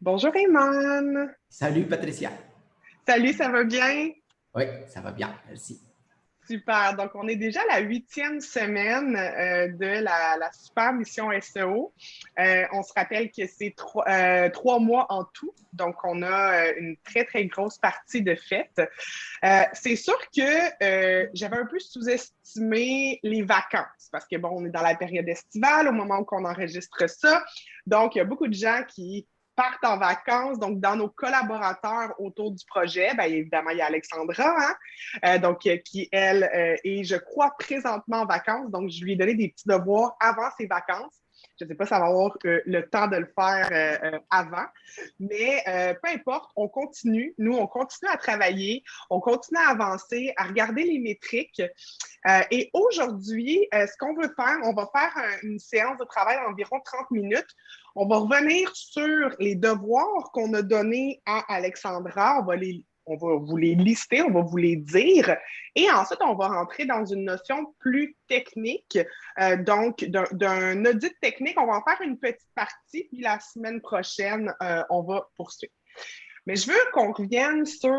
Bonjour Raymond. Salut Patricia. Salut, ça va bien? Oui, ça va bien, merci. Super. Donc, on est déjà à la 8e semaine de la super mission SEO. On se rappelle que c'est 3 mois en tout. Donc, on a une très, très grosse partie de fête. C'est sûr que j'avais un peu sous-estimé les vacances parce que, bon, on est dans la période estivale au moment où on enregistre ça. Donc, il y a beaucoup de gens qui partent en vacances. Donc, dans nos collaborateurs autour du projet, bien évidemment, il y a Alexandra, hein, qui, elle, est, je crois, présentement en vacances. Donc, je lui ai donné des petits devoirs avant ses vacances. Je ne sais pas si ça va avoir le temps de le faire avant, mais peu importe, on continue. Nous, on continue à travailler, on continue à avancer, à regarder les métriques. Et aujourd'hui, ce qu'on veut faire, on va faire une séance de travail d'environ 30 minutes. On va revenir sur les devoirs qu'on a donnés à Alexandra. On va vous les lister, on va vous les dire. Et ensuite, on va rentrer dans une notion plus technique. Donc, d'un audit technique, on va en faire une petite partie, puis la semaine prochaine, on va poursuivre. Mais je veux qu'on revienne sur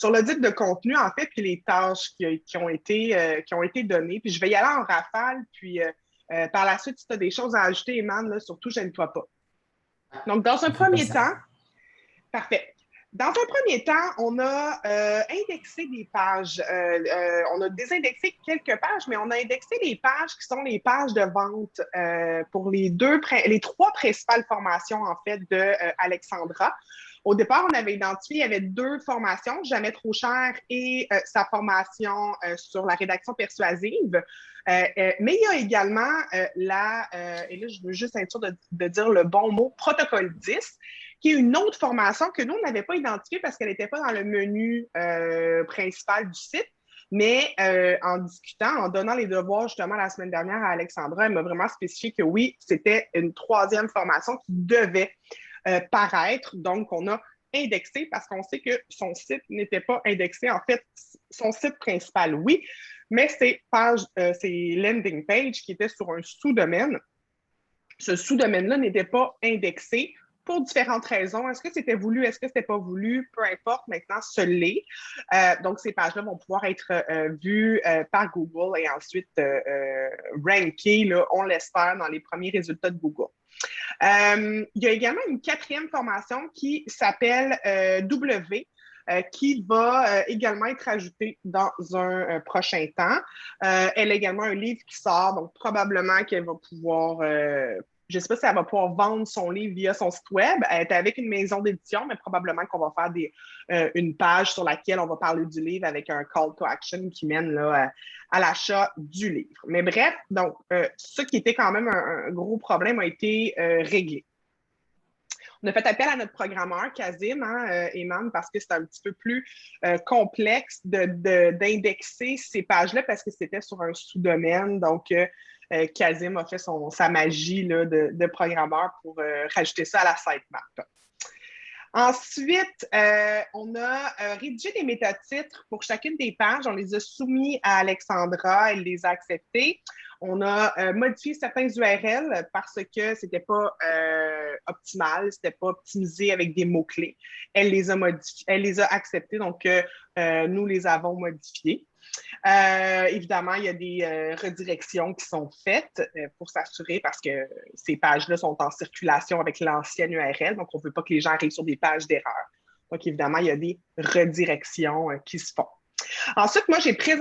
l'audit de contenu, en fait, puis les tâches qui ont été données. Puis je vais y aller en rafale, puis par la suite, si tu as des choses à ajouter, Eman, là, surtout, gêne-toi pas. Donc, dans un On fait comme premier ça. temps, parfait. Dans un premier temps, on a indexé des pages. On a désindexé quelques pages, mais on a indexé les pages qui sont les pages de vente pour les trois principales formations, en fait, de Alexandra. Au départ, on avait identifié, il y avait 2 formations, Jamais trop cher et sa formation sur la rédaction persuasive. Mais il y a également et là, je veux juste être sûre de dire le bon mot, protocole 10, qui est une autre formation que nous, on n'avait pas identifiée parce qu'elle n'était pas dans le menu principal du site. Mais en discutant, en donnant les devoirs justement la semaine dernière à Alexandra, elle m'a vraiment spécifié que oui, c'était une 3e formation qui devait paraître. Donc, on a indexé parce qu'on sait que son site n'était pas indexé. En fait, son site principal, oui, mais ses landing page qui étaient sur un sous-domaine, ce sous-domaine-là n'était pas indexé pour différentes raisons. Est-ce que c'était voulu, est-ce que c'était pas voulu? Peu importe, maintenant, ce l'est. Donc, ces pages-là vont pouvoir être vues par Google et ensuite rankées, là, on l'espère, dans les premiers résultats de Google. Il y a également une 4e formation qui s'appelle W, qui va également être ajoutée dans un prochain temps. Elle a également un livre qui sort, donc probablement qu'elle va pouvoir, je ne sais pas si elle va pouvoir vendre son livre via son site web. Elle est avec une maison d'édition, mais probablement qu'on va faire une page sur laquelle on va parler du livre avec un call to action qui mène là, à l'achat du livre. Mais bref, donc, ce qui était quand même un gros problème a été réglé. On a fait appel à notre programmeur, Kazim, hein, Eman, parce que c'est un petit peu plus complexe d'indexer ces pages-là parce que c'était sur un sous-domaine. Donc, Kazim a fait sa magie là, de programmeur pour rajouter ça à la sitemap. Ensuite, on a rédigé des métatitres pour chacune des pages. On les a soumis à Alexandra, elle les a acceptés. On a modifié certains URL parce que c'était pas optimal, c'était pas optimisé avec des mots-clés. Elle les a modifiés, elle les a acceptés, donc nous les avons modifiés. Évidemment, il y a des redirections qui sont faites pour s'assurer parce que ces pages-là sont en circulation avec l'ancienne URL, donc on ne veut pas que les gens arrivent sur des pages d'erreur. Donc, évidemment, il y a des redirections qui se font. Ensuite, moi, j'ai fait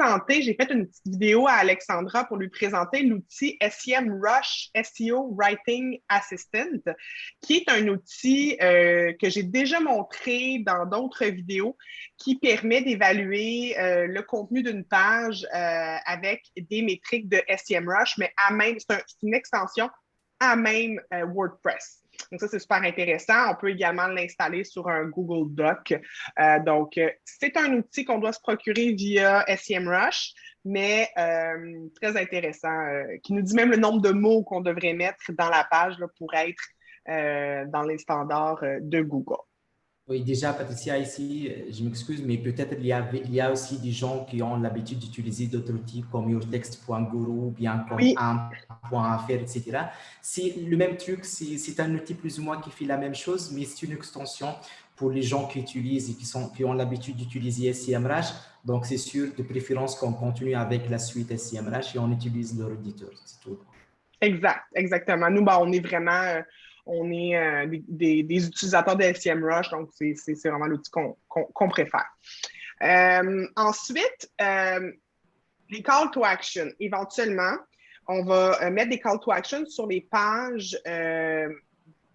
une petite vidéo à Alexandra pour lui présenter l'outil SEMrush SEO Writing Assistant, qui est un outil que j'ai déjà montré dans d'autres vidéos qui permet d'évaluer le contenu d'une page avec des métriques de SEMrush, mais c'est une extension à même WordPress. Donc, ça, c'est super intéressant. On peut également l'installer sur un Google Doc. Donc, c'est un outil qu'on doit se procurer via SEMrush, mais très intéressant, qui nous dit même le nombre de mots qu'on devrait mettre dans la page là, pour être dans les standards de Google. Oui, déjà, Patricia, ici, je m'excuse, mais peut-être il y a aussi des gens qui ont l'habitude d'utiliser d'autres outils comme yourtext.guru ou bien comme Oui, un.fr, etc. C'est le même truc, c'est un outil plus ou moins qui fait la même chose, mais c'est une extension pour les gens qui utilisent et qui ont l'habitude d'utiliser SEMrush. Donc, c'est sûr, de préférence qu'on continue avec la suite SEMrush et on utilise leur éditeur, c'est tout. exactement. Nous, on est vraiment des utilisateurs de SEMrush, donc c'est vraiment l'outil qu'on préfère. Ensuite, les call to action. Éventuellement, on va mettre des call to action sur les pages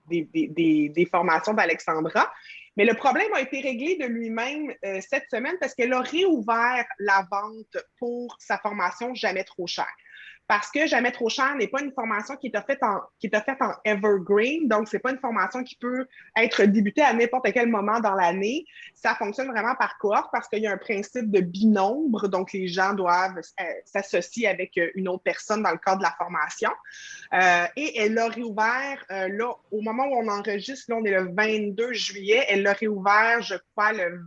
des formations d'Alexandra. Mais le problème a été réglé de lui-même cette semaine parce qu'elle a réouvert la vente pour sa formation Jamais trop cher. Parce que Jamais trop cher n'est pas une formation qui est faite en evergreen, donc c'est pas une formation qui peut être débutée à n'importe quel moment dans l'année. Ça fonctionne vraiment par cohorte parce qu'il y a un principe de binombre, donc les gens doivent s'associer avec une autre personne dans le cadre de la formation. Et elle l'a réouvert, là, au moment où on enregistre, là, on est le 22 juillet, elle l'a réouvert, je crois, le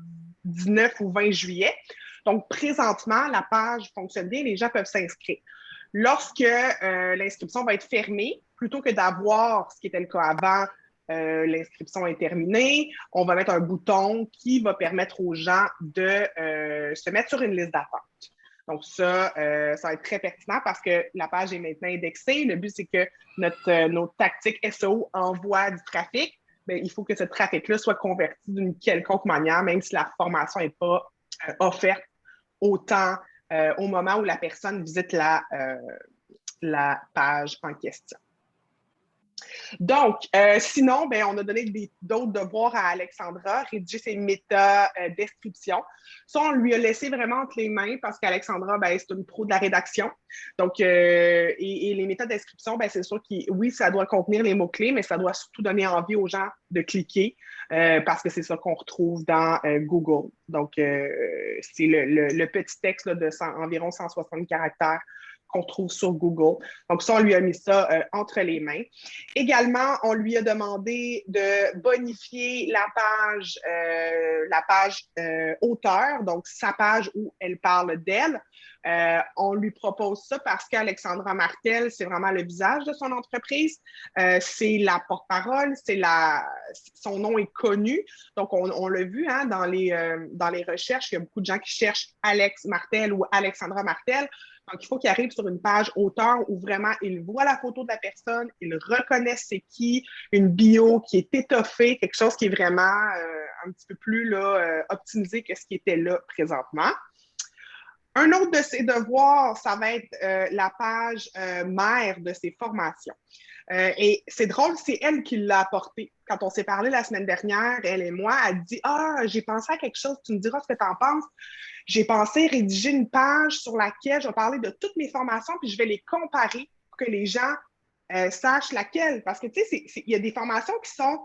19 ou 20 juillet. Donc, présentement, la page fonctionne bien, les gens peuvent s'inscrire. Lorsque l'inscription va être fermée, plutôt que d'avoir ce qui était le cas avant, l'inscription est terminée, on va mettre un bouton qui va permettre aux gens de se mettre sur une liste d'attente. Donc ça va être très pertinent parce que la page est maintenant indexée. Le but, c'est que notre tactique SEO envoie du trafic. Bien, il faut que ce trafic-là soit converti d'une quelconque manière, même si la formation n'est pas offerte autant au moment où la personne visite la page en question. Donc, sinon, on a donné d'autres devoirs à Alexandra, rédiger ses méta-descriptions. Ça, on lui a laissé vraiment entre les mains parce qu'Alexandra, c'est une pro de la rédaction. Donc, et les méta-descriptions, c'est sûr que oui, ça doit contenir les mots-clés, mais ça doit surtout donner envie aux gens de cliquer parce que c'est ça qu'on retrouve dans Google. Donc, c'est le petit texte là, de environ 160 caractères qu'on trouve sur Google. Donc, ça, on lui a mis ça entre les mains. Également, on lui a demandé de bonifier la page auteur, donc sa page où elle parle d'elle. On lui propose ça parce qu'Alexandra Martel, c'est vraiment le visage de son entreprise. C'est la porte-parole, son nom est connu. Donc, on l'a vu dans les recherches, il y a beaucoup de gens qui cherchent Alex Martel ou Alexandra Martel. Donc, il faut qu'il arrive sur une page auteur où vraiment il voit la photo de la personne, il reconnaît c'est qui, une bio qui est étoffée, quelque chose qui est vraiment un petit peu plus optimisé que ce qui était là présentement. Un autre de ses devoirs, ça va être la page mère de ses formations. Et c'est drôle, c'est elle qui l'a apporté. Quand on s'est parlé la semaine dernière, elle et moi, elle dit « Ah, j'ai pensé à quelque chose, tu me diras ce que tu en penses. » J'ai pensé rédiger une page sur laquelle je vais parler de toutes mes formations, puis je vais les comparer pour que les gens sachent laquelle. Parce que, tu sais, il y a des formations qui sont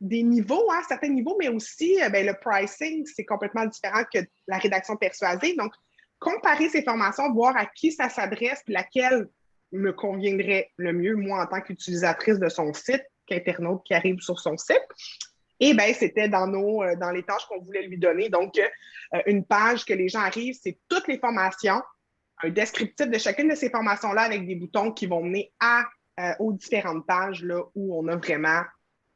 des niveaux, certains niveaux, mais aussi le pricing, c'est complètement différent que la rédaction persuasive. Donc, comparer ces formations, voir à qui ça s'adresse, puis laquelle me conviendrait le mieux, moi, en tant qu'utilisatrice de son site, qu'internaute qui arrive sur son site. Et c'était dans les tâches qu'on voulait lui donner. Donc, une page que les gens arrivent, c'est toutes les formations, un descriptif de chacune de ces formations-là avec des boutons qui vont mener aux différentes pages là, où on a vraiment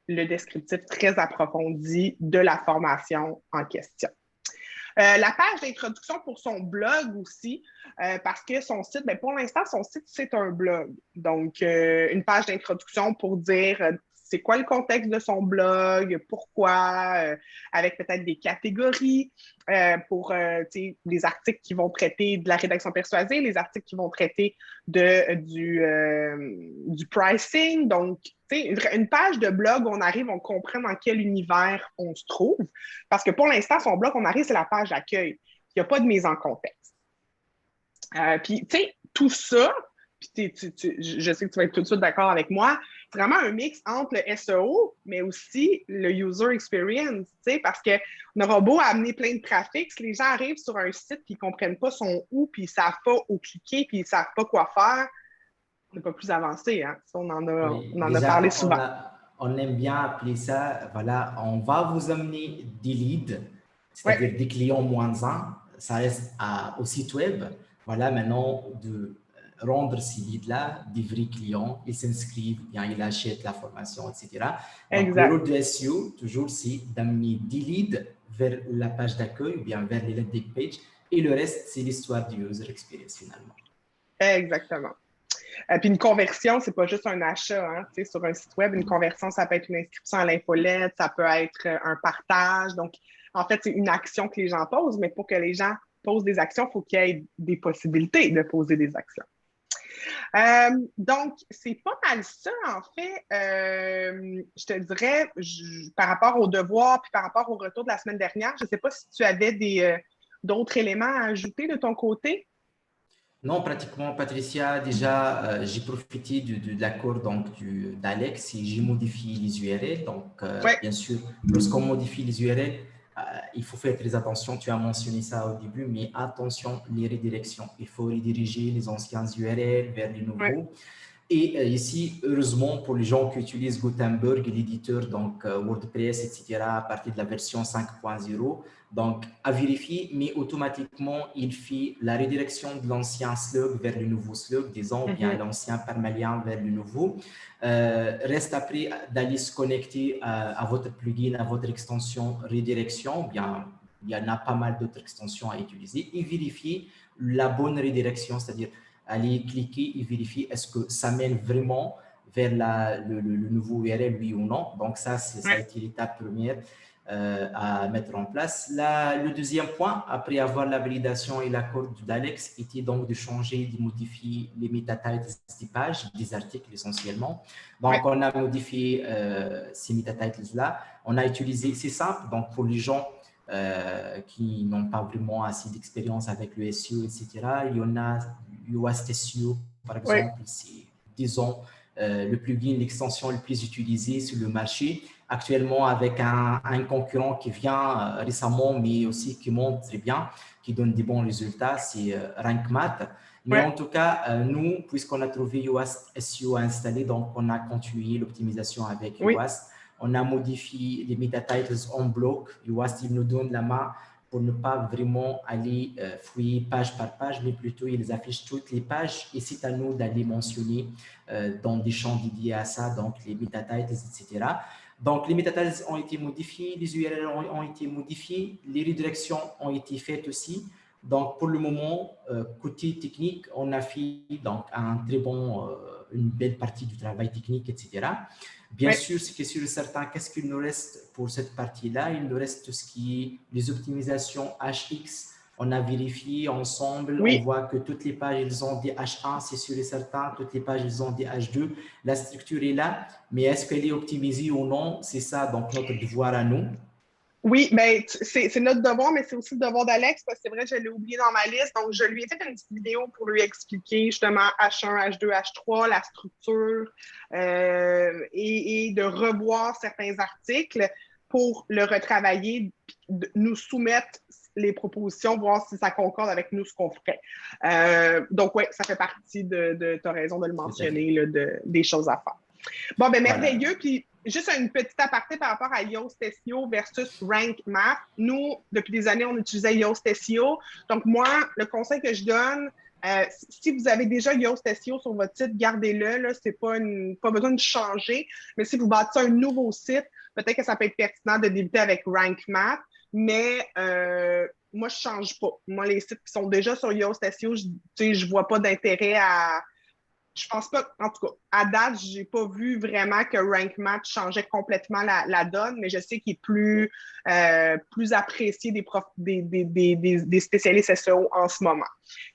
le descriptif très approfondi de la formation en question. La page d'introduction pour son blog aussi, parce que son site, pour l'instant, son site, c'est un blog. Donc, une page d'introduction pour dire c'est quoi le contexte de son blog, pourquoi, avec peut-être des catégories pour des articles qui vont traiter de la rédaction persuasive, les articles qui vont traiter du pricing. Donc, une page de blog, on arrive, on comprend dans quel univers on se trouve. Parce que pour l'instant, son blog, on arrive, c'est la page d'accueil. Il n'y a pas de mise en contexte. Puis, tu sais, tout ça, puis je sais que tu vas être tout de suite d'accord avec moi, c'est vraiment un mix entre le SEO, mais aussi le user experience, tu sais, parce qu'on aura beau amener plein de trafic, si les gens arrivent sur un site puis ils ne comprennent pas son où, puis ils ne savent pas où cliquer, puis ils ne savent pas quoi faire, on n'est pas plus avancé, hein? Ça, on en a Déjà, parlé souvent. on aime bien appeler ça, voilà, on va vous amener des leads, Ouais, c'est-à-dire des clients -1, ça reste au site web. Voilà, maintenant, de rendre ces leads-là des vrais clients, ils s'inscrivent, bien, ils achètent la formation, etc. Donc, le exact. rôle de SEO, toujours, c'est d'amener des leads vers la page d'accueil ou bien vers les landing pages. Et le reste, c'est l'histoire du user experience finalement. Exactement. Puis une conversion, c'est pas juste un achat, hein, tu sais, sur un site web. Une conversion, ça peut être une inscription à l'infolette, ça peut être un partage. Donc, en fait, c'est une action que les gens posent, mais pour que les gens posent des actions, il faut qu'il y ait des possibilités de poser des actions. Donc, c'est pas mal ça, en fait. Je te dirais, par rapport aux devoirs, puis par rapport au retour de la semaine dernière, je ne sais pas si tu avais d'autres éléments à ajouter de ton côté. Non, pratiquement, Patricia, déjà, j'ai profité de l'accord d'Alex et j'ai modifié les URL. Donc, Oui, bien sûr, lorsqu'on modifie les URL, il faut faire très attention. Tu as mentionné ça au début, mais attention, les redirections. Il faut rediriger les anciens URL vers les oui. nouveaux. Et ici, heureusement, pour les gens qui utilisent Gutenberg, l'éditeur, donc WordPress, etc., à partir de la version 5.0, donc à vérifier, mais automatiquement, il fait la redirection de l'ancien slug vers le nouveau slug, disons, bien l'ancien permalien vers le nouveau. Reste après d'aller se connecter à votre plugin, à votre extension redirection, bien, il y en a pas mal d'autres extensions à utiliser, et vérifier la bonne redirection, c'est-à-dire aller cliquer et vérifier est-ce que ça mène vraiment vers le nouveau URL, oui ou non. Donc ça, ça a Ouais. été l'étape première à mettre en place. Le deuxième point, après avoir la validation et l'accord d'Alex, était donc de changer, de modifier les metatitles des pages, des articles essentiellement. Donc Ouais. on a modifié ces metatitles-là. On a utilisé, c'est simple, donc pour les gens qui n'ont pas vraiment assez d'expérience avec le SEO, etc. Il y en a Yoast SEO, par Ouais. exemple, c'est, disons, le plugin, l'extension le plus utilisée sur le marché. Actuellement, avec un concurrent qui vient récemment, mais aussi qui monte très bien, qui donne des bons résultats, c'est Rank Math. Mais Ouais. en tout cas, nous, puisqu'on a trouvé Yoast SEO à installer, donc on a continué l'optimisation avec Oui. Yoast. On a modifié les metatitles en bloc. Yoast, il nous donne la main pour ne pas vraiment aller fouiller page par page, mais plutôt il affiche toutes les pages et c'est à nous d'aller mentionner dans des champs dédiés à ça, donc les metatitles, etc. Donc les metatitles ont été modifiés, les URL ont été modifiés, les redirections ont été faites aussi. Donc pour le moment, côté technique, on a fait donc une belle partie du travail technique, etc. Bien Ouais. sûr, ce qui est sûr et certain, qu'est-ce qu'il nous reste pour cette partie-là? Il nous reste tout ce qui est les optimisations HX. On a vérifié ensemble, on Oui. voit que toutes les pages, elles ont des H1, c'est sûr et certain. Toutes les pages, elles ont des H2. La structure est là, mais est-ce qu'elle est optimisée ou non? C'est ça, donc, notre devoir à nous. Oui, ben, c'est notre devoir, mais c'est aussi le devoir d'Alex, parce que c'est vrai, je l'ai oublié dans ma liste. Donc, je lui ai fait une petite vidéo pour lui expliquer justement H1, H2, H3, la structure, et de revoir certains articles pour le retravailler, nous soumettre les propositions, voir si ça concorde avec nous ce qu'on ferait. Donc, oui, ça fait partie tu as raison de le Tout à fait. mentionner, là, des choses à faire. Bon, ben Voilà. merveilleux. Puis juste une petite aparté par rapport à Yoast SEO versus Rank Math. Nous, depuis des années, on utilisait Yoast SEO. Donc, moi, le conseil que je donne, si vous avez déjà Yoast SEO sur votre site, gardez-le. Là, c'est pas besoin de changer. Mais si vous bâtissez un nouveau site, peut-être que ça peut être pertinent de débuter avec Rank Math. Mais moi, je ne change pas. Moi, les sites qui sont déjà sur Yoast SEO, je ne vois pas d'intérêt à. Je pense pas, en tout cas, à date, j'ai pas vu vraiment que Rank Math changeait complètement la donne, mais je sais qu'il est plus apprécié des spécialistes SEO en ce moment.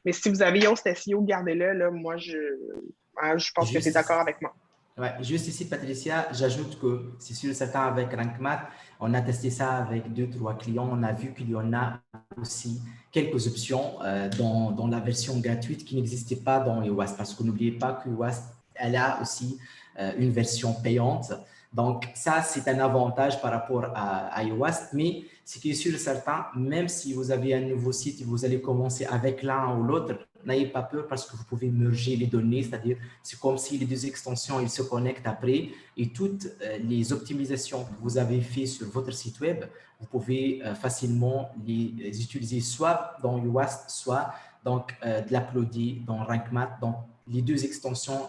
Mais si vous avez Yoast SEO, gardez-le. Là, moi, je pense que tu es d'accord Juste avec moi. Ouais, juste ici, Patricia, j'ajoute que c'est sûr, certain avec RankMath, on a testé ça avec 2, 3 clients. On a vu qu'il y en a aussi quelques options dans la version gratuite qui n'existaient pas dans Yoast. Parce que n'oubliez pas que Yoast, elle a aussi une version payante. Donc, ça, c'est un avantage par rapport à Yoast, mais ce qui est sûr et certain, même si vous avez un nouveau site et vous allez commencer avec l'un ou l'autre, n'ayez pas peur parce que vous pouvez merger les données, c'est-à-dire c'est comme si les deux extensions ils se connectent après et toutes les optimisations que vous avez fait sur votre site web, vous pouvez facilement les utiliser soit dans Yoast, soit donc de l'uploader dans RankMath. Donc les deux extensions,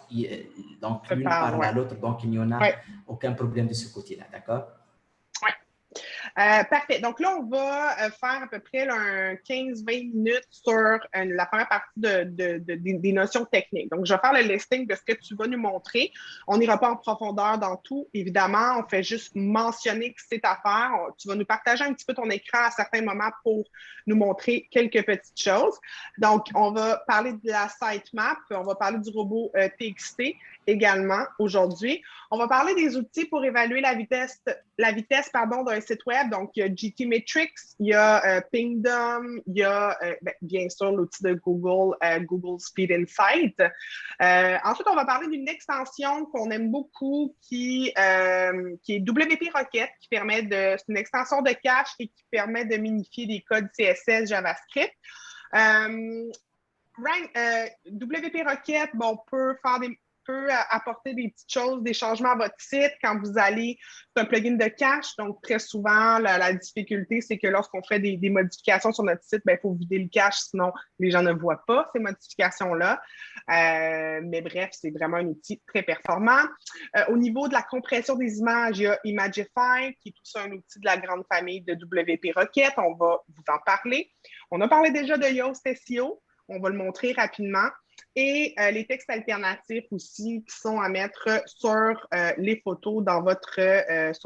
donc l'une parle à l'autre, donc il n'y en a aucun problème de ce côté-là, d'accord? Parfait. Donc là, on va faire à peu près là, un 15-20 minutes sur la première partie des notions techniques. Donc, je vais faire le listing de ce que tu vas nous montrer. On n'ira pas en profondeur dans tout, évidemment. On fait juste mentionner que c'est à faire. Tu vas nous partager un petit peu ton écran à certains moments pour nous montrer quelques petites choses. Donc, on va parler de la sitemap, on va parler du robot TXT également aujourd'hui. On va parler des outils pour évaluer la vitesse d'un site web. Donc, il y a GTmetrix, il y a Pingdom, il y a bien sûr l'outil de Google, Google Speed Insight. Ensuite, on va parler d'une extension qu'on aime beaucoup qui est WP Rocket, c'est une extension de cache et qui permet de minifier des codes CSS JavaScript. WP Rocket, peut apporter des petites choses, des changements à votre site quand vous allez, c'est un plugin de cache, donc très souvent, la difficulté, c'est que lorsqu'on fait des modifications sur notre site, il faut vider le cache, sinon les gens ne voient pas ces modifications-là. Mais bref, c'est vraiment un outil très performant. Au niveau de la compression des images, il y a Imagify, qui est aussi un outil de la grande famille de WP Rocket. On va vous en parler. On a parlé déjà de Yoast SEO. On va le montrer rapidement. Et les textes alternatifs aussi qui sont à mettre sur les photos sur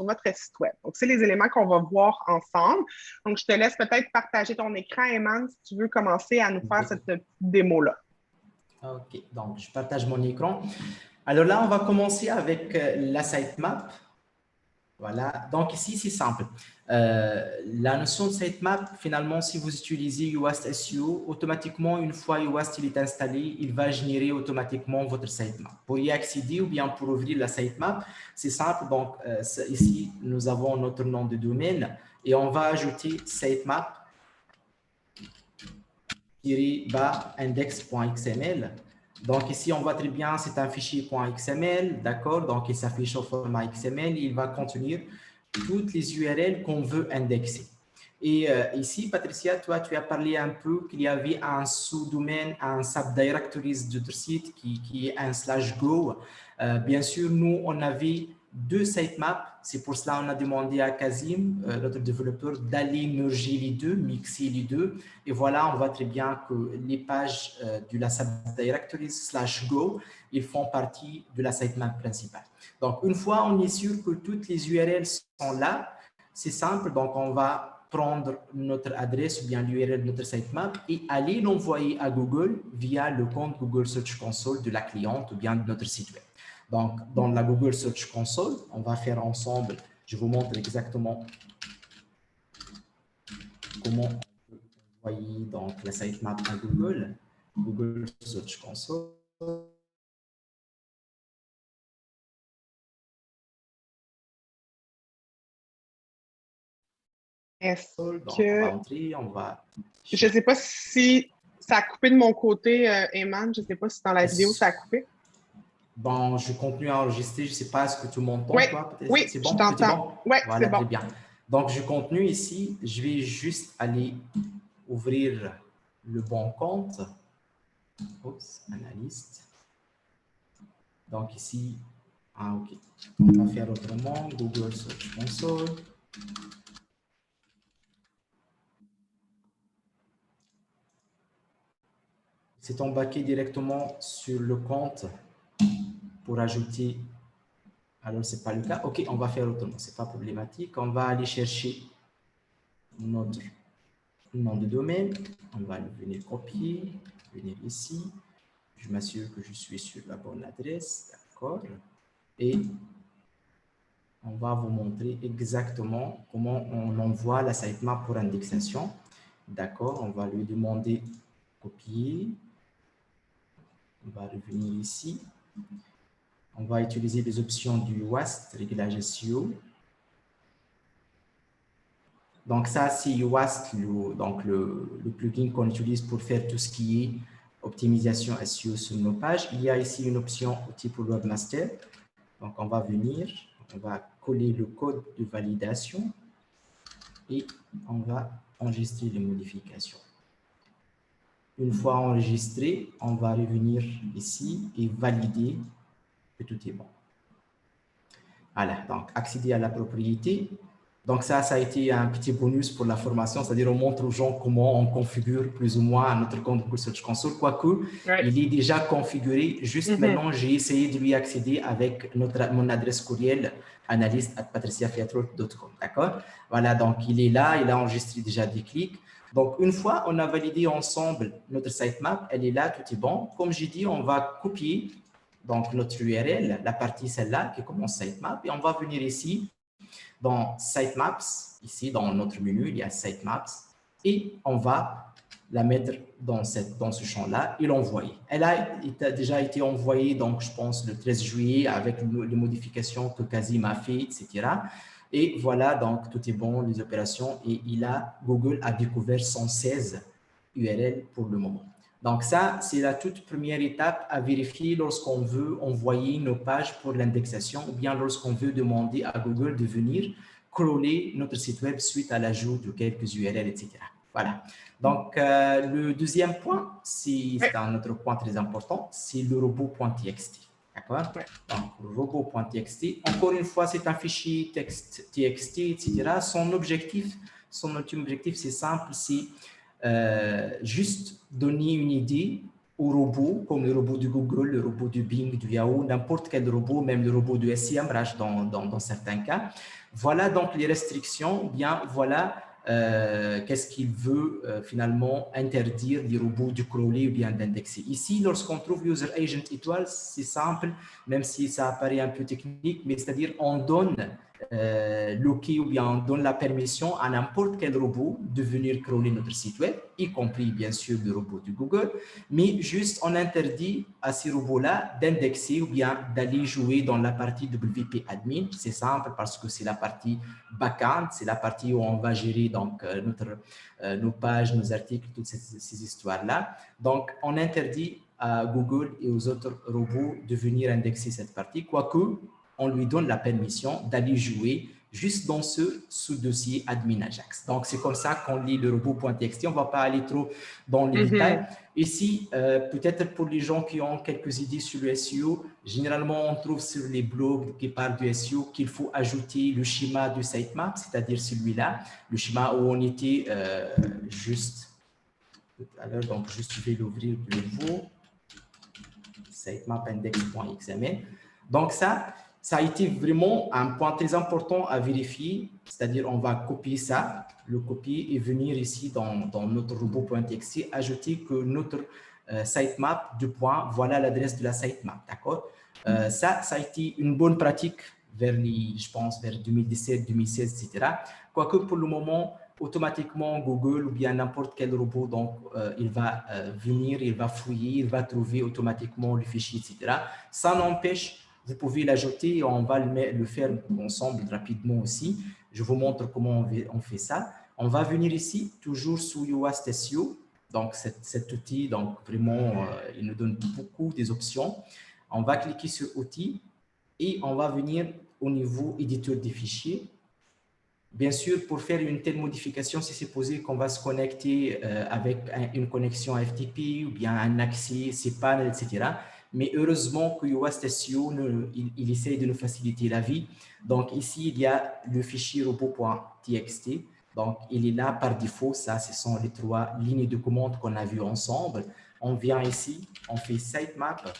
votre site web. Donc, c'est les éléments qu'on va voir ensemble. Donc, je te laisse peut-être partager ton écran, Eman, si tu veux commencer à nous faire cette petite démo-là. OK, donc je partage mon écran. Alors là, on va commencer avec la sitemap. Voilà, donc ici, c'est simple. La notion de sitemap, finalement, si vous utilisez Yoast SEO, automatiquement, une fois Yoast il est installé, il va générer automatiquement votre sitemap. Pour y accéder ou bien pour ouvrir la sitemap, c'est simple. Donc, ici, nous avons notre nom de domaine et on va ajouter sitemap-index.xml. Donc ici, on voit très bien, c'est un fichier .xml, d'accord? Donc il s'affiche au format XML, il va contenir toutes les URL qu'on veut indexer. Et ici, Patricia, toi, tu as parlé un peu qu'il y avait un sous-domaine, un subdirectories de notre site qui est un /go. Bien sûr, nous, on avait deux sitemaps. C'est pour cela qu'on a demandé à Kazim, notre développeur, d'aller merger les deux, mixer les deux. Et voilà, on voit très bien que les pages de la subdirectories /go, ils font partie de la sitemap principale. Donc, une fois on est sûr que toutes les URL sont là, c'est simple. Donc, on va prendre notre adresse ou bien l'URL de notre sitemap et aller l'envoyer à Google via le compte Google Search Console de la cliente ou bien de notre site web. Donc, dans la Google Search Console, on va faire ensemble, je vous montre exactement comment envoyer donc la sitemap à Google, Google Search Console. Donc, on va entrer, on va... Je ne sais pas si ça a coupé de mon côté, Eman. Je ne sais pas si dans la vidéo, ça a coupé. Bon, je continue à enregistrer. Je ne sais pas, est-ce que tu m'entends, toi? Oui, c'est bon? Je t'entends. Bon? Oui, voilà, c'est bon. Très bien. Donc, je continue ici. Je vais juste aller ouvrir le bon compte. Oups, analyste. Donc, ici, OK. On va faire autrement. Google Search Console. C'est embarqué directement sur le compte pour ajouter. Alors, ce n'est pas le cas. OK, on va faire autrement. Ce n'est pas problématique. On va aller chercher notre nom de domaine. On va venir copier, venir ici. Je m'assure que je suis sur la bonne adresse. D'accord. Et on va vous montrer exactement comment on envoie la sitemap pour indexation. D'accord. On va lui demander copier. On va revenir ici. On va utiliser les options du WAST, réglage SEO. Donc ça, c'est WAST, le plugin qu'on utilise pour faire tout ce qui est optimisation SEO sur nos pages. Il y a ici une option outil pour Webmaster. Donc on va venir, on va coller le code de validation et on va enregistrer les modifications. Une fois enregistré, on va revenir ici et valider que tout est bon. Voilà, donc accéder à la propriété. Donc ça a été un petit bonus pour la formation, c'est-à-dire on montre aux gens comment on configure plus ou moins notre compte Google Search Console, quoique il est déjà configuré. Juste maintenant, j'ai essayé de lui accéder avec mon adresse courriel analyste@patriciafiatrol.com. D'accord? Voilà, donc il est là, il a enregistré déjà des clics. Donc une fois on a validé ensemble notre sitemap, elle est là, tout est bon. Comme j'ai dit, on va copier donc notre URL, la partie celle-là qui commence sitemap, et on va venir ici dans Sitemaps, ici dans notre menu, il y a Sitemaps, et on va la mettre dans ce champ-là et l'envoyer. Elle a déjà été envoyée, donc je pense, le 13 juillet avec les modifications que Kazim a fait, etc. Et voilà, donc tout est bon, les opérations, et Google a découvert 116 URL pour le moment. Donc ça, c'est la toute première étape à vérifier lorsqu'on veut envoyer nos pages pour l'indexation ou bien lorsqu'on veut demander à Google de venir crawler notre site web suite à l'ajout de quelques URL, etc. Voilà. Donc, le deuxième point, c'est un autre point très important, c'est le robot.txt. D'accord? Donc, robot.txt, encore une fois, c'est un fichier texte TXT, etc. Son ultime objectif, c'est simple, c'est juste donner une idée aux robots, comme le robot de Google, le robot de Bing, du Yahoo, n'importe quel robot, même le robot de SEMrush dans certains cas. Voilà donc les restrictions, ou bien voilà qu'est-ce qu'il veut finalement interdire les robots de crawler ou bien d'indexer. Ici, lorsqu'on trouve User Agent étoile, c'est simple, même si ça apparaît un peu technique, mais c'est-à-dire on donne l'OK ou bien on donne la permission à n'importe quel robot de venir crawler notre site web, y compris bien sûr le robot de Google, mais juste on interdit à ces robots-là d'indexer ou bien d'aller jouer dans la partie WP Admin. C'est simple parce que c'est la partie backend, c'est la partie où on va gérer donc nos pages, nos articles, toutes ces histoires-là. Donc on interdit à Google et aux autres robots de venir indexer cette partie, quoique on lui donne la permission d'aller jouer juste dans ce sous-dossier admin Ajax. Donc, c'est comme ça qu'on lit le robot.txt. On ne va pas aller trop dans les détails. Ici, peut-être pour les gens qui ont quelques idées sur le SEO, généralement, on trouve sur les blogs qui parlent du SEO qu'il faut ajouter le schéma du sitemap, c'est-à-dire celui-là, le schéma où on était juste tout à l'heure. Donc, juste je vais l'ouvrir de nouveau. Sitemap-index.xml. Donc, ça a été vraiment un point très important à vérifier, c'est-à-dire on va copier ça, le copier et venir ici dans notre robot.txt, ajouter que notre sitemap, voilà l'adresse de la sitemap, d'accord? Ça a été une bonne pratique je pense, vers 2017, 2016, etc. Quoique pour le moment, automatiquement, Google ou bien n'importe quel robot, donc il va venir, il va fouiller, il va trouver automatiquement le fichier, etc. Ça n'empêche, vous pouvez l'ajouter et on va le faire ensemble rapidement aussi. Je vous montre comment on fait ça. On va venir ici, toujours sous Yoast SEO. Donc, cet outil, donc vraiment, il nous donne beaucoup des options. On va cliquer sur Outils et on va venir au niveau éditeur des fichiers. Bien sûr, pour faire une telle modification, c'est supposé qu'on va se connecter avec une connexion FTP ou bien un accès cPanel, etc. Mais heureusement que Yoast SEO, il essaie de nous faciliter la vie. Donc ici, il y a le fichier robot.txt. Donc il est là par défaut. Ça, ce sont les 3 lignes de commande qu'on a vues ensemble. On vient ici, on fait sitemap,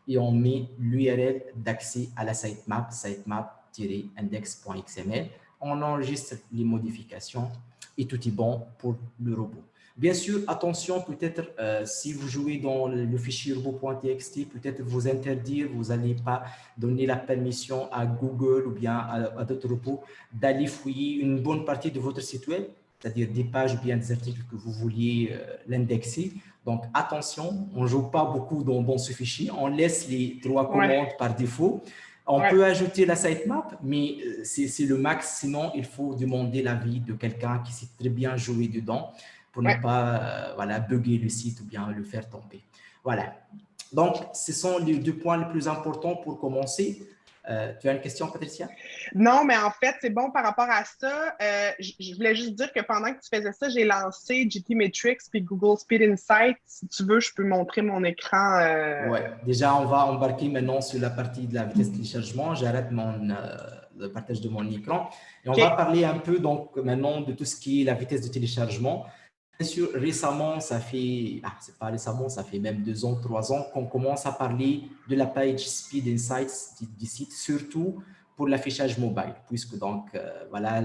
et on met l'URL d'accès à la sitemap, sitemap-index.xml. On enregistre les modifications et tout est bon pour le robot. Bien sûr, attention, peut-être si vous jouez dans le fichier robot.txt, peut-être vous interdire, vous n'allez pas donner la permission à Google ou bien à d'autres robots d'aller fouiller une bonne partie de votre site web. c'est-à-dire des pages ou bien des articles que vous vouliez l'indexer. Donc, attention, on ne joue pas beaucoup dans ce fichier. On laisse les 3 commandes par défaut. On peut ajouter la sitemap, mais c'est le max. Sinon, il faut demander l'avis de quelqu'un qui sait très bien jouer dedans pour ne pas voilà, bugger le site ou bien le faire tomber. Voilà. Donc, ce sont les 2 points les plus importants pour commencer. Tu as une question, Patricia? Non, mais en fait, c'est bon par rapport à ça. Je voulais juste dire que pendant que tu faisais ça, j'ai lancé GTmetrix puis Google Speed Insight. Si tu veux, je peux montrer mon écran. Ouais, déjà, on va embarquer maintenant sur la partie de la vitesse de téléchargement. J'arrête le partage de mon écran et on va parler un peu donc maintenant de tout ce qui est la vitesse de téléchargement. Bien sûr, récemment, c'est pas récemment, ça fait même 2 ans, 3 ans qu'on commence à parler de la page Speed Insights du site, surtout pour l'affichage mobile, puisque donc, voilà,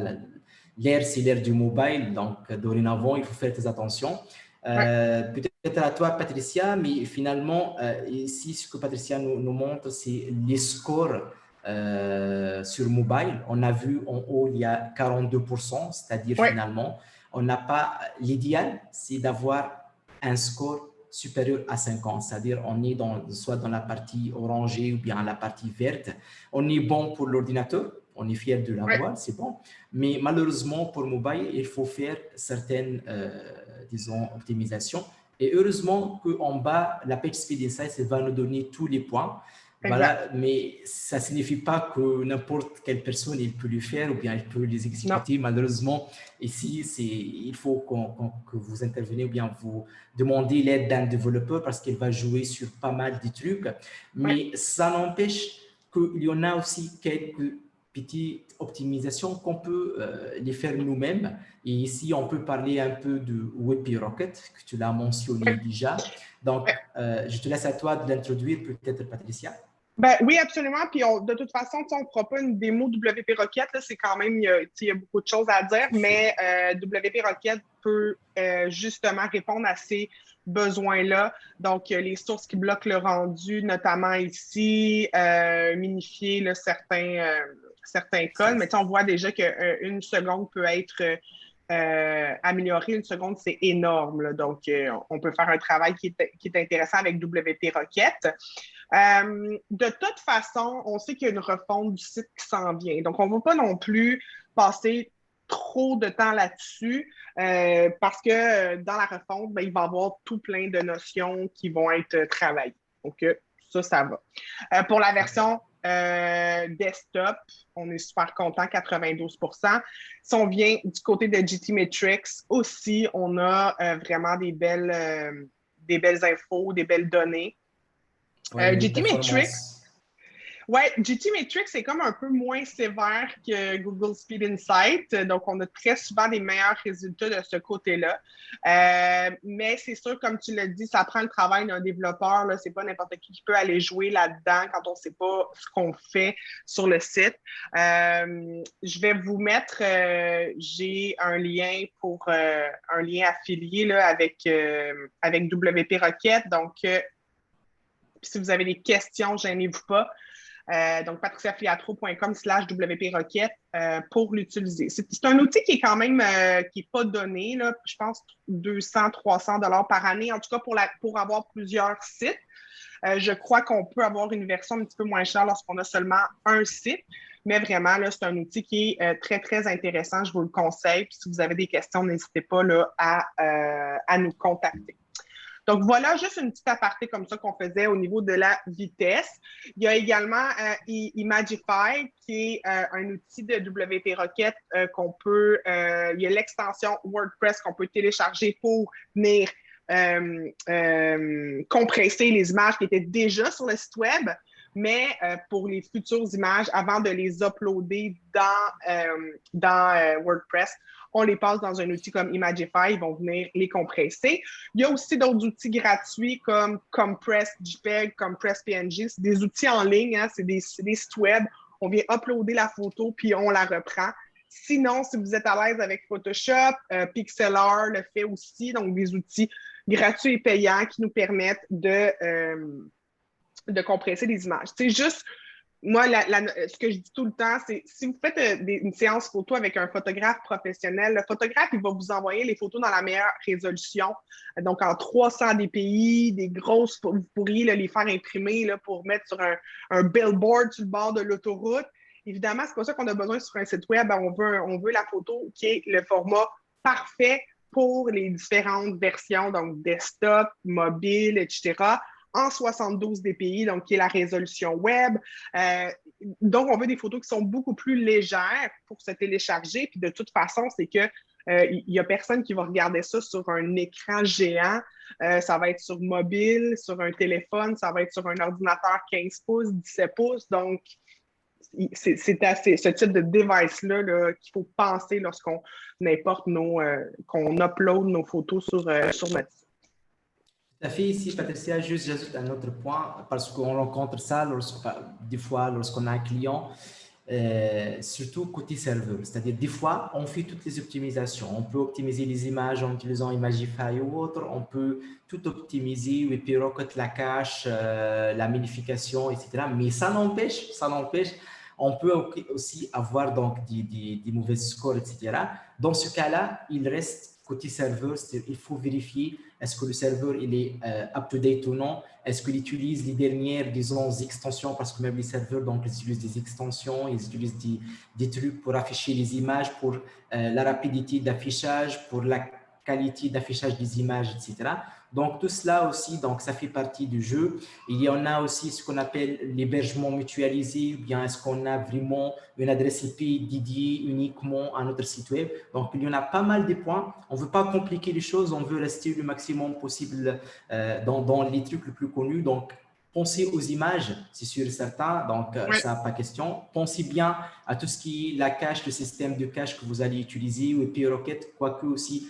l'ère, c'est l'ère du mobile, donc dorénavant, il faut faire très attention. Peut-être à toi, Patricia, mais finalement, ici, ce que Patricia nous montre, c'est les scores sur mobile. On a vu en haut, il y a 42%, c'est-à-dire finalement, on n'a pas l'idéal, c'est d'avoir un score supérieur à 50, c'est-à-dire on est soit dans la partie orangée ou bien la partie verte. On est bon pour l'ordinateur, on est fier de l'avoir, c'est bon, mais malheureusement pour mobile, il faut faire certaines, disons, optimisations. Et heureusement qu'en bas, la page Speed Insights va nous donner tous les points. Voilà, mais ça ne signifie pas que n'importe quelle personne il peut le faire ou bien il peut les exécuter. Malheureusement, ici, il faut que vous interveniez ou bien vous demandez l'aide d'un développeur parce qu'il va jouer sur pas mal de trucs. Mais ça n'empêche qu'il y en a aussi quelques petites optimisations qu'on peut les faire nous-mêmes. Et ici, on peut parler un peu de WP Rocket, que tu l'as mentionné déjà. Donc, je te laisse à toi de l'introduire, peut-être, Patricia. Ben, oui, absolument. Puis de toute façon, on ne fera pas une démo WP Rocket. C'est quand même, il y a beaucoup de choses à dire, mais WP Rocket peut justement répondre à ces besoins-là. Donc, les sources qui bloquent le rendu, notamment ici, minifier là, certains codes. Mais on voit déjà qu'une seconde peut être améliorée. Une seconde, c'est énorme. Là. Donc, on peut faire un travail qui est intéressant avec WP Rocket. De toute façon, on sait qu'il y a une refonte du site qui s'en vient. Donc, on ne va pas non plus passer trop de temps là-dessus parce que dans la refonte, il va y avoir tout plein de notions qui vont être travaillées. Donc, ça va. Pour la version desktop, on est super content, 92%. Si on vient du côté de GTmetrix aussi, on a vraiment des belles infos, des belles données. GTmetrix, GTmetrix est comme un peu moins sévère que Google Speed Insight. Donc, on a très souvent des meilleurs résultats de ce côté-là. Mais c'est sûr, comme tu l'as dit, ça prend le travail d'un développeur. Ce n'est pas n'importe qui peut aller jouer là-dedans quand on ne sait pas ce qu'on fait sur le site. Je vais vous mettre, j'ai un lien un lien affilié là, avec WP Rocket. Donc, si vous avez des questions, gênez-vous pas. Donc, patriciafiatro.com/WP Rocket pour l'utiliser. C'est un outil qui est quand même qui n'est pas donné, là, je pense 200-300 $ par année, en tout cas pour avoir plusieurs sites. Je crois qu'on peut avoir une version un petit peu moins chère lorsqu'on a seulement un site, mais vraiment, là, c'est un outil qui est très, très intéressant. Je vous le conseille. Puis si vous avez des questions, n'hésitez pas là, à nous contacter. Donc, voilà juste une petite aparté comme ça qu'on faisait au niveau de la vitesse. Il y a également Imagify, qui est un outil de WP Rocket qu'on peut... il y a l'extension WordPress qu'on peut télécharger pour venir compresser les images qui étaient déjà sur le site web, mais pour les futures images, avant de les uploader dans WordPress, on les passe dans un outil comme Imagify, ils vont venir les compresser. Il y a aussi d'autres outils gratuits comme Compress JPEG, Compress PNG. C'est des outils en ligne, hein, c'est des sites web. On vient uploader la photo, puis on la reprend. Sinon, si vous êtes à l'aise avec Photoshop, Pixlr le fait aussi, donc des outils gratuits et payants qui nous permettent de compresser les images. C'est juste moi, ce que je dis tout le temps, c'est si vous faites une séance photo avec un photographe professionnel, le photographe, il va vous envoyer les photos dans la meilleure résolution. Donc, en 300 DPI, des grosses, vous pourriez là, les faire imprimer là, pour mettre sur un billboard sur le bord de l'autoroute. Évidemment, c'est pas ça qu'on a besoin sur un site web. On veut la photo qui est le format parfait pour les différentes versions, donc desktop, mobile, etc., en 72 dpi, donc qui est la résolution web. Donc, on veut des photos qui sont beaucoup plus légères pour se télécharger. Puis de toute façon, c'est que il n'y a personne qui va regarder ça sur un écran géant. Ça va être sur mobile, sur un téléphone, ça va être sur un ordinateur 15 pouces, 17 pouces. Donc, c'est assez ce type de device-là là, qu'il faut penser lorsqu'on importe qu'on upload nos photos sur notre site. Tout à fait. Ici, Patricia, juste j'ajoute un autre point parce qu'on rencontre ça des fois lorsqu'on a un client, surtout côté serveur. C'est-à-dire, des fois, on fait toutes les optimisations. On peut optimiser les images en utilisant Imagify ou autre. On peut tout optimiser, WP Rocket, la cache, la minification, etc. Mais ça n'empêche, on peut aussi avoir donc des mauvais scores, etc. Dans ce cas-là, il reste côté serveur, il faut vérifier est-ce que le serveur il est up-to-date ou non, est-ce qu'il utilise les dernières, disons, extensions, parce que même les serveurs, donc, ils utilisent des extensions, ils utilisent des trucs pour afficher les images, pour la rapidité d'affichage, pour la qualité d'affichage des images, etc. Donc, tout cela aussi, donc, ça fait partie du jeu. Il y en a aussi ce qu'on appelle l'hébergement mutualisé, ou bien est-ce qu'on a vraiment une adresse IP dédiée uniquement à notre site web. Donc, il y en a pas mal de points. On ne veut pas compliquer les choses, on veut rester le maximum possible dans les trucs les plus connus. Donc, pensez aux images, c'est sûr et certain, donc ça, pas question. Pensez bien à tout ce qui est la cache, le système de cache que vous allez utiliser, WP Rocket, quoique aussi,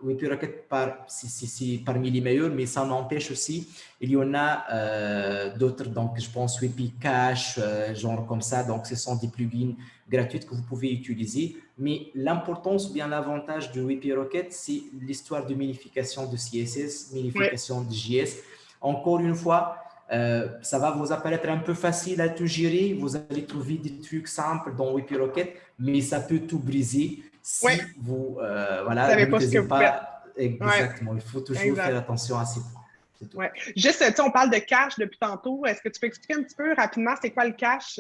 WP Rocket, c'est parmi les meilleurs, mais ça n'empêche aussi, il y en a d'autres, donc je pense WP Cache, genre comme ça, donc ce sont des plugins gratuits que vous pouvez utiliser, mais l'importance ou bien l'avantage de WP Rocket, c'est l'histoire de minification de CSS, minification de JS. Encore une fois, ça va vous apparaître un peu facile à tout gérer, vous allez trouver des trucs simples dans WP Rocket, mais ça peut tout briser si vous ne maîtrisez pas exactement. Il faut toujours faire attention à ces points. Ouais. Juste, on parle de cache depuis tantôt. Est-ce que tu peux expliquer un petit peu rapidement c'est quoi le cache?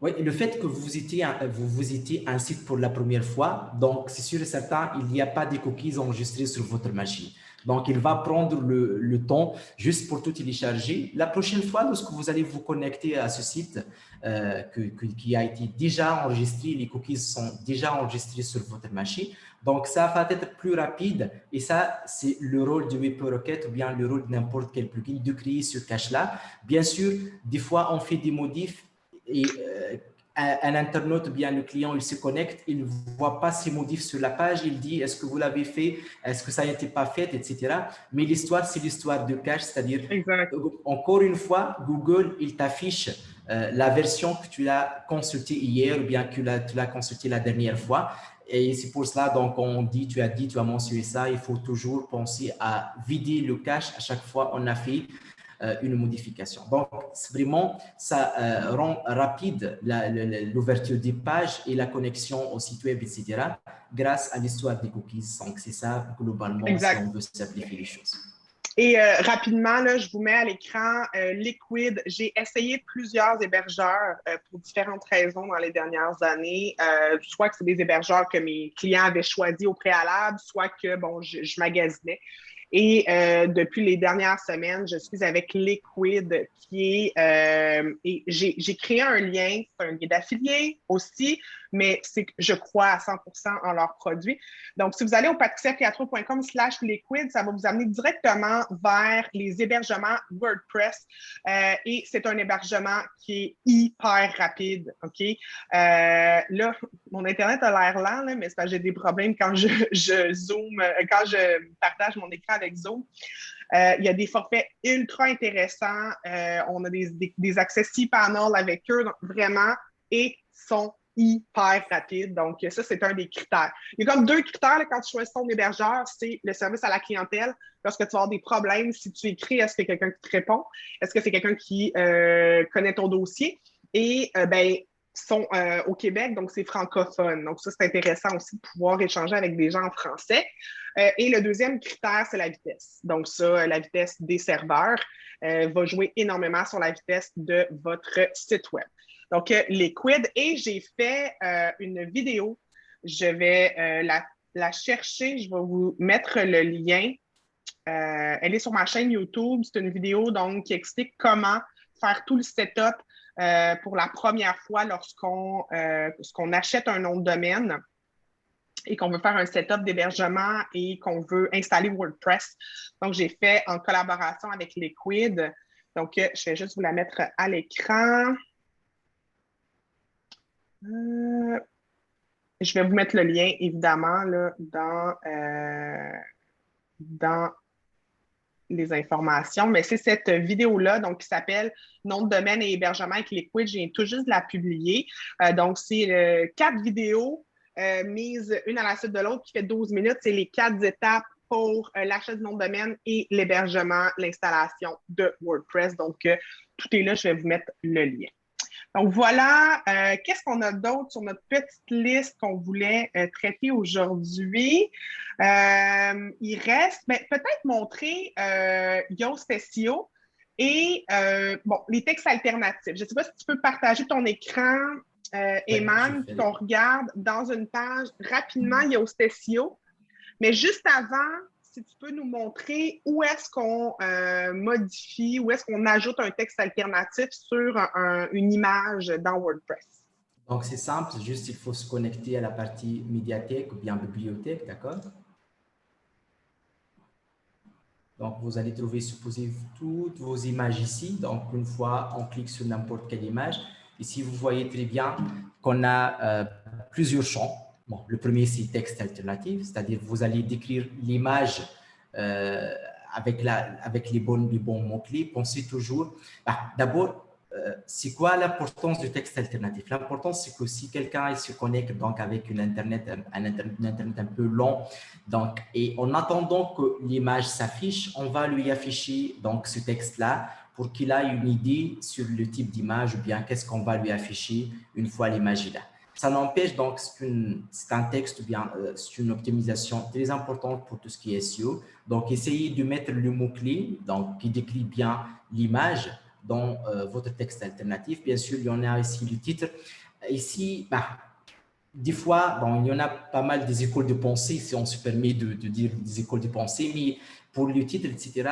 Oui, le fait que vous visitez un site pour la première fois, donc c'est sûr et certain, il n'y a pas de cookies enregistrés sur votre machine. Donc, il va prendre le temps juste pour tout télécharger. La prochaine fois, lorsque vous allez vous connecter à ce site qui a été déjà enregistré, les cookies sont déjà enregistrés sur votre machine. Donc, ça va être plus rapide et ça, c'est le rôle de WP Rocket ou bien le rôle de n'importe quel plugin de créer ce cache-là. Bien sûr, des fois, on fait des modifs et un internaute, bien le client, il se connecte, il ne voit pas ces modifs sur la page, il dit est-ce que vous l'avez fait, est-ce que ça n'a été pas fait, etc. Mais l'histoire, c'est l'histoire de cache, c'est-à-dire, encore une fois, Google, il t'affiche la version que tu as consultée hier ou bien que tu l'as consultée la dernière fois. Et c'est pour cela, donc, tu as mentionné ça, il faut toujours penser à vider le cache à chaque fois on a fait une modification. Donc, vraiment, ça rend rapide l'ouverture des pages et la connexion au site web, etc., grâce à l'histoire des cookies. Donc, c'est ça, globalement, si on veut simplifier les choses. Et rapidement, là, je vous mets à l'écran Liquid. J'ai essayé plusieurs hébergeurs pour différentes raisons dans les dernières années. Soit que c'est des hébergeurs que mes clients avaient choisis au préalable, soit que, bon, je magasinais. Et depuis les dernières semaines, je suis avec Liquid, qui est... et j'ai créé un lien, c'est un guide affilié aussi, mais je crois à 100% en leurs produits. Donc, si vous allez au patriciapietro.com/liquid, ça va vous amener directement vers les hébergements WordPress. Et c'est un hébergement qui est hyper rapide, OK? Là, mon Internet a l'air lent, là, mais c'est parce que j'ai des problèmes quand je zoome, quand je partage mon écran avec Zoom. Il y a des forfaits ultra intéressants. On a des accès cPanel avec eux, donc vraiment, et sont hyper rapides. Donc, ça, c'est un des critères. Il y a comme deux critères là, quand tu choisis ton hébergeur, c'est le service à la clientèle. Lorsque tu vas avoir des problèmes, si tu écris, est-ce que quelqu'un qui te répond? Est-ce que c'est quelqu'un qui connaît ton dossier? et sont au Québec, donc c'est francophone. Donc ça, c'est intéressant aussi de pouvoir échanger avec des gens en français. Et le deuxième critère, c'est la vitesse. Donc ça, la vitesse des serveurs va jouer énormément sur la vitesse de votre site web. Donc Liquid, et j'ai fait une vidéo. Je vais la chercher, je vais vous mettre le lien. Elle est sur ma chaîne YouTube. C'est une vidéo donc, qui explique comment faire tout le setup pour la première fois lorsqu'on achète un nom de domaine et qu'on veut faire un setup d'hébergement et qu'on veut installer WordPress. Donc, j'ai fait en collaboration avec Liquid. Donc, je vais juste vous la mettre à l'écran. Je vais vous mettre le lien, évidemment, là, dans les informations, mais c'est cette vidéo-là donc, qui s'appelle « Nom de domaine et hébergement avec Liquid ». Je viens tout juste de la publier. Donc, c'est 4 vidéos mises une à la suite de l'autre qui fait 12 minutes. C'est les 4 étapes pour l'achat du nom de domaine et l'hébergement, l'installation de WordPress. Donc, tout est là. Je vais vous mettre le lien. Donc voilà, qu'est-ce qu'on a d'autre sur notre petite liste qu'on voulait traiter aujourd'hui? Il reste peut-être montrer Yoast SEO et les textes alternatifs. Je ne sais pas si tu peux partager ton écran, Eman, qu'on regarde dans une page rapidement Yoast SEO. Mais juste avant, si tu peux nous montrer où est-ce qu'on modifie, où est-ce qu'on ajoute un texte alternatif sur une image dans WordPress. Donc, c'est simple, juste il faut se connecter à la partie médiathèque ou bien bibliothèque, d'accord? Donc, vous allez trouver, supposez, toutes vos images ici. Donc, une fois, on clique sur n'importe quelle image. Ici, vous voyez très bien qu'on a plusieurs champs. Bon, le premier, c'est texte alternatif, c'est-à-dire vous allez décrire l'image avec les bons mots-clés. Pensez toujours, d'abord, c'est quoi l'importance du texte alternatif? L'importance, c'est que si quelqu'un se connecte donc avec un internet un peu long, donc, et en attendant que l'image s'affiche, on va lui afficher donc ce texte-là pour qu'il ait une idée sur le type d'image ou bien qu'est-ce qu'on va lui afficher une fois l'image est là. Ça n'empêche donc, c'est un texte, bien, c'est une optimisation très importante pour tout ce qui est SEO. Donc, essayez de mettre le mot-clé donc qui décrit bien l'image dans votre texte alternatif. Bien sûr, il y en a ici le titre. Ici, des fois, il y en a pas mal des écoles de pensée, si on se permet de dire des écoles de pensée, mais pour le titre, etc.,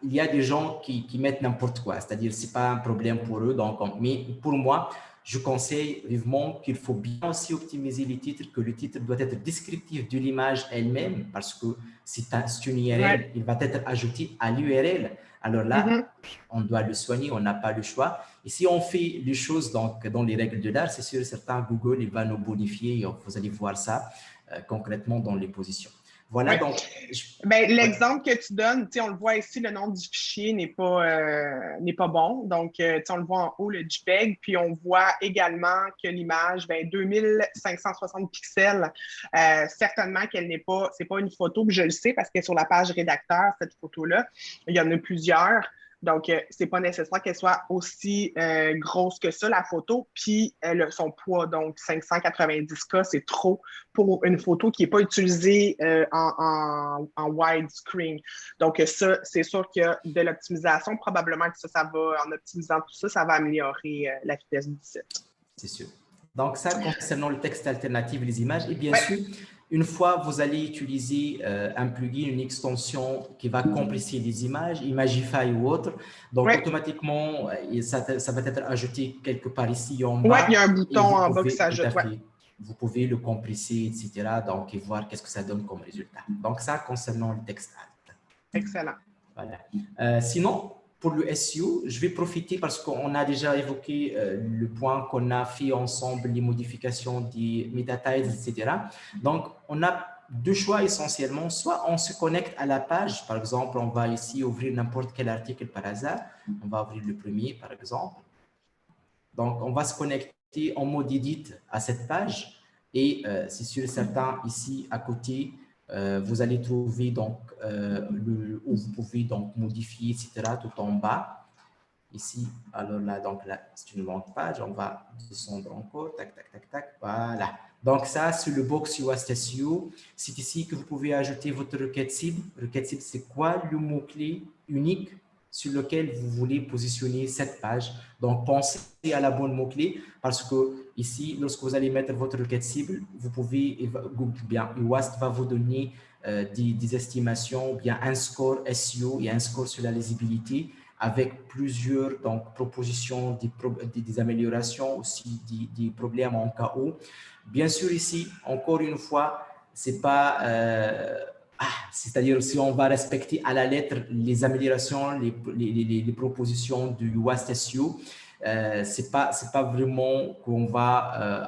il y a des gens qui mettent n'importe quoi, c'est-à-dire ce n'est pas un problème pour eux. Donc, mais pour moi, je conseille vivement qu'il faut bien aussi optimiser les titres, que le titre doit être descriptif de l'image elle-même, parce que c'est une URL, il va être ajouté à l'URL. Alors là, on doit le soigner, on n'a pas le choix. Et si on fait les choses donc, dans les règles de l'art, c'est sûr, certains Google, il va nous bonifier. Vous allez voir ça concrètement dans les positions. Voilà, donc… l'exemple que tu donnes, on le voit ici, le nom du fichier n'est pas bon. Donc, on le voit en haut, le JPEG, puis on voit également que l'image, 2560 pixels, certainement qu'elle c'est pas une photo, puis je le sais parce que sur la page rédacteur, cette photo-là, il y en a plusieurs. Donc, c'est pas nécessaire qu'elle soit aussi grosse que ça, la photo. Puis, son poids, donc 590K, c'est trop pour une photo qui n'est pas utilisée en widescreen. Donc, ça, c'est sûr qu'il y a de l'optimisation. Probablement que ça va, en optimisant tout ça, ça va améliorer la vitesse du site. C'est sûr. Donc, ça, concernant le texte alternatif et les images. Et bien sûr, une fois vous allez utiliser un plugin, une extension qui va compresser les images, Imagify ou autre, donc automatiquement, ça va être ajouté quelque part ici en bas. Oui, il y a un bouton en bas qui s'ajoute. Vous pouvez le compresser, etc. Donc, et voir qu'est-ce que ça donne comme résultat. Donc, ça, concernant le texte alt. Excellent. Voilà. Sinon, pour le SEO, je vais profiter parce qu'on a déjà évoqué le point qu'on a fait ensemble, les modifications des meta tags, etc. Donc, on a deux choix essentiellement. Soit on se connecte à la page. Par exemple, on va ici ouvrir n'importe quel article par hasard. On va ouvrir le premier, par exemple. Donc, on va se connecter en mode edit à cette page. Et c'est sûr et certain, ici, à côté, vous allez trouver donc où vous pouvez donc modifier, etc. tout en bas. Ici, alors là, donc là, c'est une longue page. On va descendre encore. Tac, tac, tac, tac. Voilà. Donc ça, sur le box Yoast SEO, c'est ici que vous pouvez ajouter votre requête cible. Requête cible, c'est quoi? Le mot-clé unique sur lequel vous voulez positionner cette page. Donc, pensez à la bonne mot-clé parce que ici, lorsque vous allez mettre votre requête cible, vous pouvez, bien, Yoast va vous donner des estimations, ou bien un score SEO et un score sur la lisibilité avec plusieurs donc, propositions, des améliorations, aussi des problèmes en cas où. Bien sûr, ici, encore une fois, c'est pas... c'est-à-dire si on va respecter à la lettre les améliorations, les propositions du Yoast SEO, c'est pas vraiment qu'on va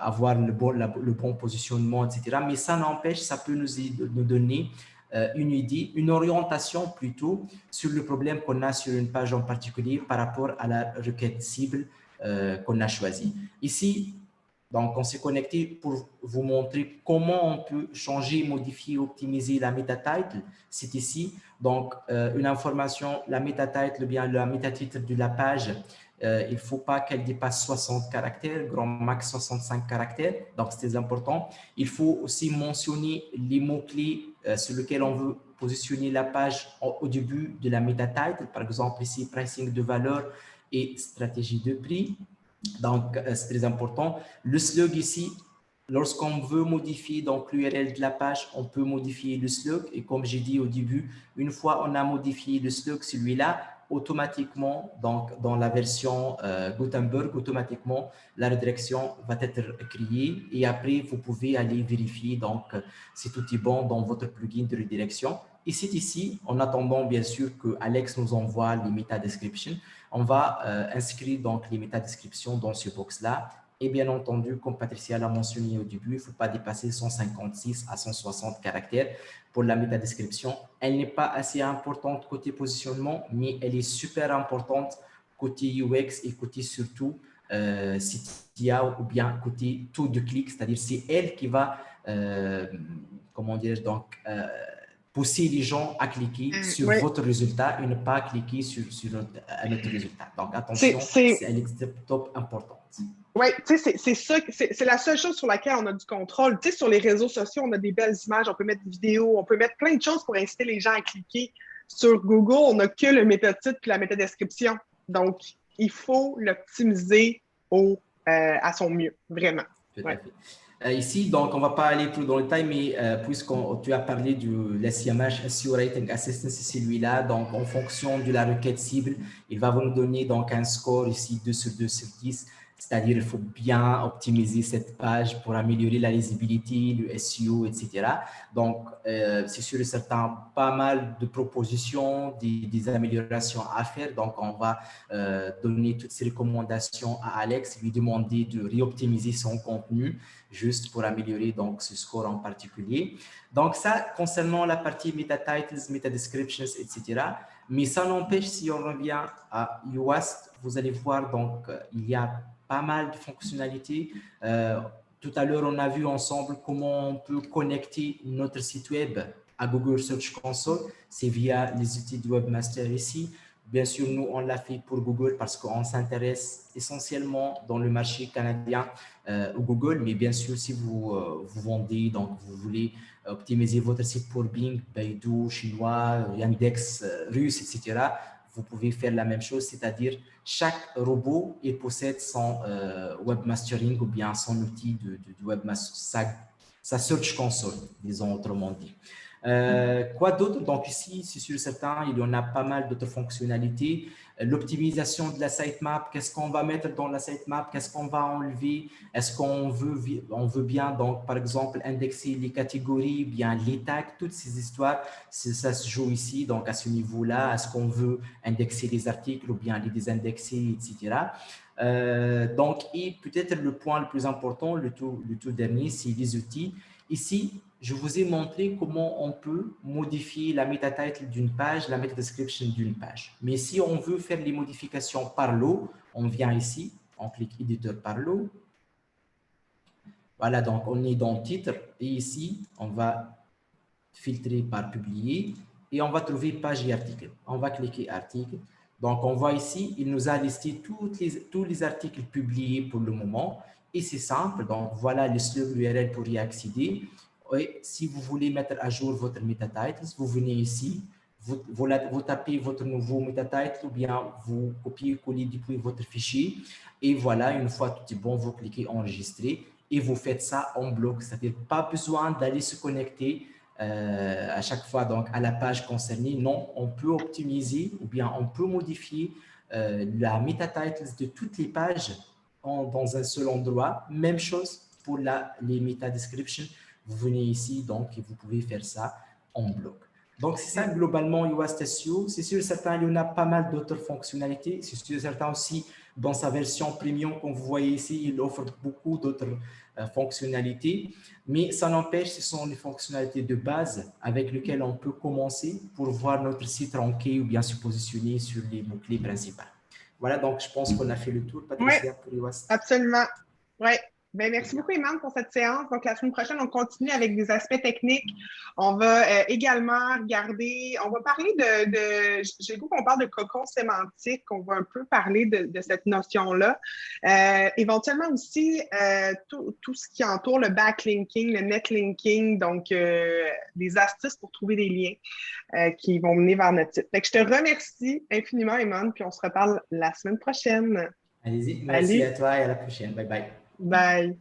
avoir le bon positionnement, etc. Mais ça n'empêche, ça peut nous donner une idée, une orientation plutôt sur le problème qu'on a sur une page en particulier par rapport à la requête cible qu'on a choisie. Ici, donc, on s'est connecté pour vous montrer comment on peut changer, modifier, optimiser la meta title. C'est ici. Donc, une information, la meta title, bien la meta titre de la page, il ne faut pas qu'elle dépasse 60 caractères, grand max 65 caractères. Donc, c'est très important. Il faut aussi mentionner les mots-clés sur lesquels on veut positionner la page au début de la meta title. Par exemple, ici, pricing de valeur et stratégie de prix. Donc, c'est très important. Le slug ici, lorsqu'on veut modifier donc l'URL de la page, on peut modifier le slug. Et comme j'ai dit au début, une fois on a modifié le slug, celui-là, automatiquement, donc dans la version Gutenberg, automatiquement, la redirection va être créée. Et après, vous pouvez aller vérifier donc si tout est bon dans votre plugin de redirection. Et c'est ici, en attendant bien sûr que Alex nous envoie les meta descriptions, on va inscrire donc les métadescriptions dans ce box-là. Et bien entendu, comme Patricia l'a mentionné au début, il ne faut pas dépasser 156 à 160 caractères pour la métadescription. Elle n'est pas assez importante côté positionnement, mais elle est super importante côté UX et côté surtout CTA ou bien côté taux de clic, c'est-à-dire c'est elle qui va, comment dire, donc, pousser les gens à cliquer sur votre résultat et ne pas cliquer sur un autre résultat. Donc, attention, elle est top importante. Oui, tu sais, c'est ça, c'est la seule chose sur laquelle on a du contrôle. Tu sais, sur les réseaux sociaux, on a des belles images, on peut mettre des vidéos, on peut mettre plein de choses pour inciter les gens à cliquer. Sur Google, on n'a que le métatitre puis la métadescription. Donc, il faut l'optimiser à son mieux, vraiment. Tout à fait. Ici, donc, on ne va pas aller plus dans le détail, mais puisque tu as parlé de l'SIMH, SEO Rating Assistance, c'est celui-là. Donc, en fonction de la requête cible, il va vous donner donc un score ici 2 sur 2 sur 10. C'est-à-dire qu'il faut bien optimiser cette page pour améliorer la lisibilité, le SEO, etc. Donc, c'est sûr et certain, pas mal de propositions, des améliorations à faire. Donc, on va donner toutes ces recommandations à Alex, lui demander de réoptimiser son contenu juste pour améliorer donc ce score en particulier. Donc, ça, concernant la partie meta titles, meta descriptions, etc. Mais ça n'empêche, si on revient à Yoast, vous allez voir, donc, il y a pas mal de fonctionnalités. Tout à l'heure, on a vu ensemble comment on peut connecter notre site web à Google Search Console. C'est via les outils de Webmaster ici. Bien sûr, nous, on l'a fait pour Google parce qu'on s'intéresse essentiellement dans le marché canadien au Google. Mais bien sûr, si vous vendez, donc vous voulez optimiser votre site pour Bing, Baidu, chinois, Yandex, russe, etc., vous pouvez faire la même chose, c'est-à-dire chaque robot il possède son webmastering ou bien son outil de webmaster, sa search console, disons autrement dit. Quoi d'autre? Donc ici, c'est sûr certain, il y en a pas mal d'autres fonctionnalités. L'optimisation de la sitemap, qu'est-ce qu'on va mettre dans la sitemap, qu'est-ce qu'on va enlever, est-ce qu'on veut bien, donc par exemple, indexer les catégories, bien les tags, toutes ces histoires, ça se joue ici, donc à ce niveau-là, est-ce qu'on veut indexer les articles ou bien les désindexer, etc. Donc, et peut-être le point le plus important, le tout dernier, c'est les outils. Ici, je vous ai montré comment on peut modifier la meta title d'une page, la meta description d'une page. Mais si on veut faire les modifications par lot, on vient ici, on clique éditeur par lot. Voilà, donc on est dans le titre et ici, on va filtrer par publier et on va trouver page et article. On va cliquer article. Donc, on voit ici, il nous a listé tous les articles publiés pour le moment. Et c'est simple. Donc, voilà le slug URL pour y accéder. Et si vous voulez mettre à jour votre meta titles, vous venez ici, vous tapez votre nouveau meta title ou bien vous copiez-collez depuis votre fichier. Et voilà, une fois tout est bon, vous cliquez enregistrer et vous faites ça en bloc. C'est-à-dire pas besoin d'aller se connecter à chaque fois donc à la page concernée. Non, on peut optimiser ou bien on peut modifier la meta titles de toutes les pages dans un seul endroit. Même chose pour les meta descriptions. Vous venez ici donc et vous pouvez faire ça en bloc. Donc, c'est ça globalement Yoast SEO. C'est sûr, certain, il y en a pas mal d'autres fonctionnalités. C'est sûr, certain aussi, dans sa version premium, comme vous voyez ici, il offre beaucoup d'autres fonctionnalités. Mais ça n'empêche, ce sont les fonctionnalités de base avec lesquelles on peut commencer pour voir notre site ranké ou bien se positionner sur les mots-clés principaux. Voilà, donc je pense qu'on a fait le tour, Oui, Patricia, pour Yoast. absolument. Oui. Ben, Très merci bien. beaucoup, Iman, pour cette séance. Donc, la semaine prochaine, on continue avec des aspects techniques. On va également regarder, on va parler j'ai le goût qu'on parle de cocon sémantique, on va un peu parler de cette notion-là. Éventuellement aussi, tout ce qui entoure le backlinking, le netlinking, donc des astuces pour trouver des liens qui vont mener vers notre site. Fait que je te remercie infiniment, Iman, puis on se reparle la semaine prochaine. Allez-y, merci Salut, à toi et à la prochaine. Bye bye. bye.